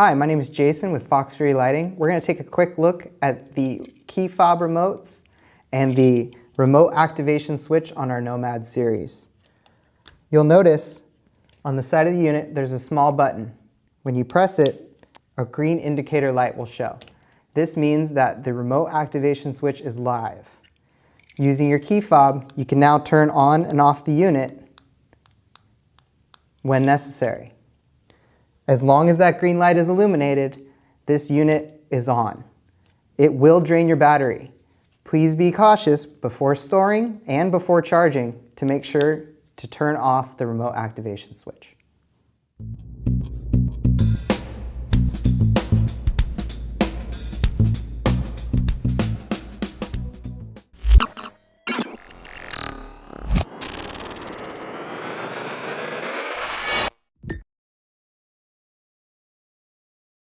Hi, my name is Jason with Foxfury Lighting. We're going to take a quick look at the key fob remotes and the remote activation switch on our Nomad series. You'll notice on the side of the unit there's a small button. When you press it, a green indicator light will show. This means that the remote activation switch is live. Using your key fob, you can now turn on and off the unit when necessary. As long as that green light is illuminated, this unit is on. It will drain your battery. Please be cautious before storing and before charging to make sure to turn off the remote activation switch.